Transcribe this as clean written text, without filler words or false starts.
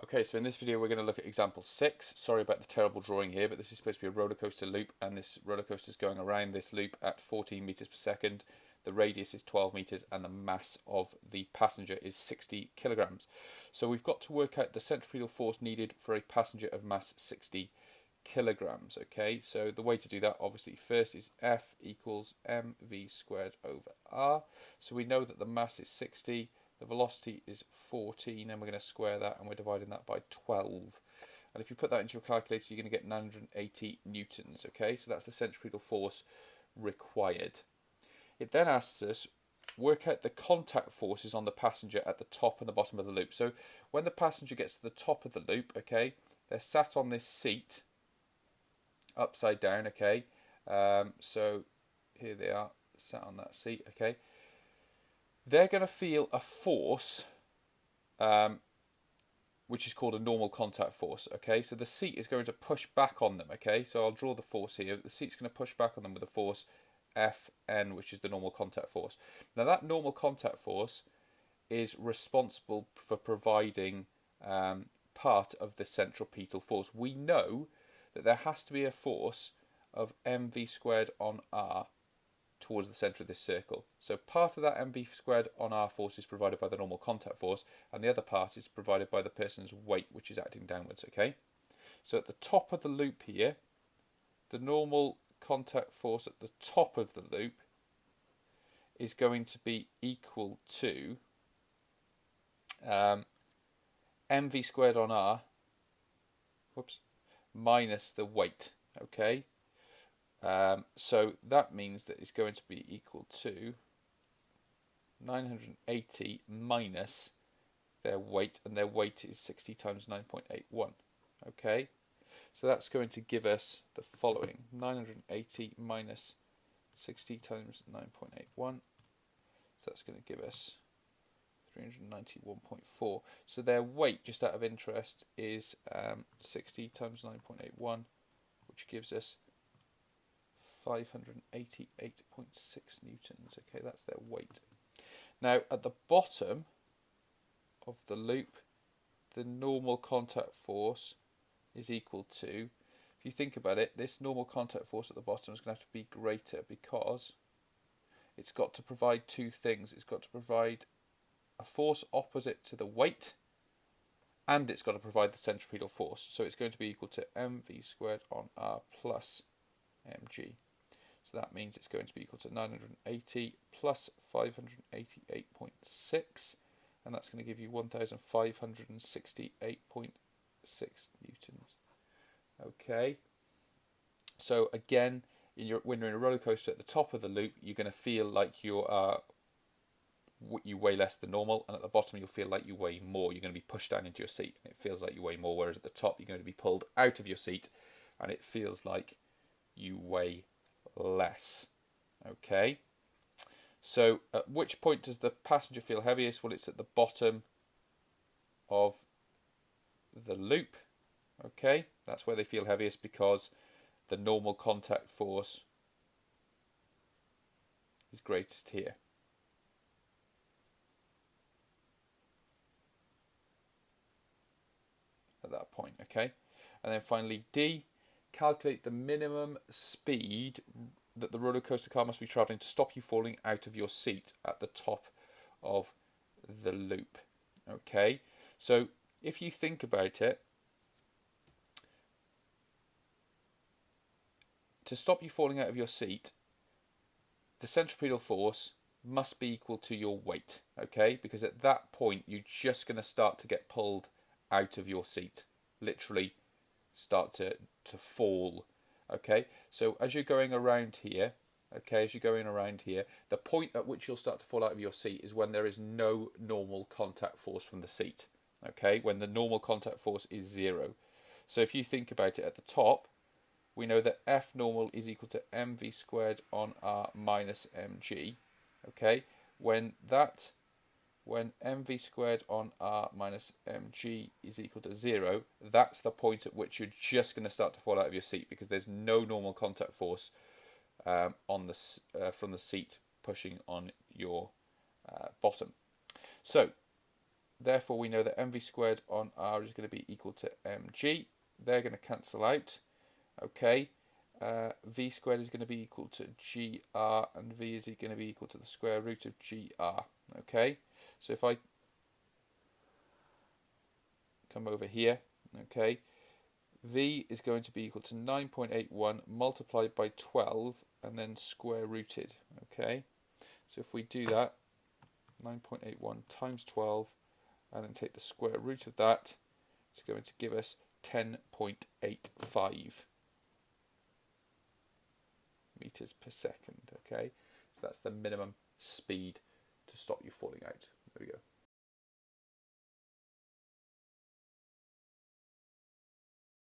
Okay, so in this video we're going to look at example 6. Sorry about the terrible drawing here, but this is supposed to be a roller coaster loop, and this roller coaster is going around this loop at 14 meters per second. The radius is 12 meters and the mass of the passenger is 60 kilograms. So we've got to work out the centripetal force needed for a passenger of mass 60 kilograms. Okay, so the way to do that obviously first is F equals mv squared over r. So we know that the mass is 60. The velocity is 14, and we're going to square that, and we're dividing that by 12. And if you put that into your calculator, you're going to get 980 newtons. Okay, so that's the centripetal force required. It then asks us, work out the contact forces on the passenger at the top and the bottom of the loop. So when the passenger gets to the top of the loop, okay, they're sat on this seat, upside down, okay. So here they are, sat on that seat, okay. They're going to feel a force, which is called a normal contact force, okay? So the seat is going to push back on them, okay? So I'll draw the force here. The seat's going to push back on them with a force Fn, which is the normal contact force. Now that normal contact force is responsible for providing part of the centripetal force. We know that there has to be a force of mv squared on r towards the centre of this circle. So part of that mv squared on r force is provided by the normal contact force, and the other part is provided by the person's weight, which is acting downwards, okay? So at the top of the loop here, the normal contact force at the top of the loop is going to be equal to mv squared on r, minus the weight, okay? So that means that it's going to be equal to 980 minus their weight, and their weight is 60 times 9.81. Okay, so that's going to give us the following: 980 minus 60 times 9.81. So that's going to give us 391.4. So their weight, just out of interest, is 60 times 9.81, which gives us 588.6 newtons. Okay, that's their weight. Now at the bottom of the loop, the normal contact force is equal to, if you think about it, this normal contact force at the bottom is going to have to be greater, because it's got to provide two things. It's got to provide a force opposite to the weight, and it's got to provide the centripetal force. So it's going to be equal to mv squared on r plus mg. So that means it's going to be equal to 980 plus 588.6, and that's going to give you 1,568.6 newtons. Okay, so again, when you're in a roller coaster at the top of the loop, you're going to feel like you weigh less than normal, and at the bottom you'll feel like you weigh more. You're going to be pushed down into your seat, and it feels like you weigh more, whereas at the top you're going to be pulled out of your seat, and it feels like you weigh less. Okay, so at which point does the passenger feel heaviest? Well, it's at the bottom of the loop. Okay, that's where they feel heaviest, because the normal contact force is greatest here. At that point, okay, and then finally D, calculate the minimum speed that the roller coaster car must be travelling to stop you falling out of your seat at the top of the loop. Okay, so if you think about it, to stop you falling out of your seat, the centripetal force must be equal to your weight, okay, because at that point you're just going to start to get pulled out of your seat, literally start to fall. Okay, so as you're going around here, the point at which you'll start to fall out of your seat is when there is no normal contact force from the seat. Okay, when the normal contact force is 0. So if you think about it, at the top, we know that F normal is equal to mv squared on r minus mg. Okay, when mv squared on r minus mg is equal to 0, that's the point at which you're just going to start to fall out of your seat, because there's no normal contact force from the seat pushing on your bottom. So Therefore, we know that mv squared on r is going to be equal to mg. They're going to cancel out. Okay. V squared is going to be equal to gr, and v is going to be equal to the square root of gr. Okay. So if I come over here, okay, v is going to be equal to 9.81 multiplied by 12 and then square rooted. Okay. So if we do that, 9.81 times 12, and then take the square root of that, it's going to give us 10.85 meters per second. Okay, so that's the minimum speed to stop you falling out. There we go.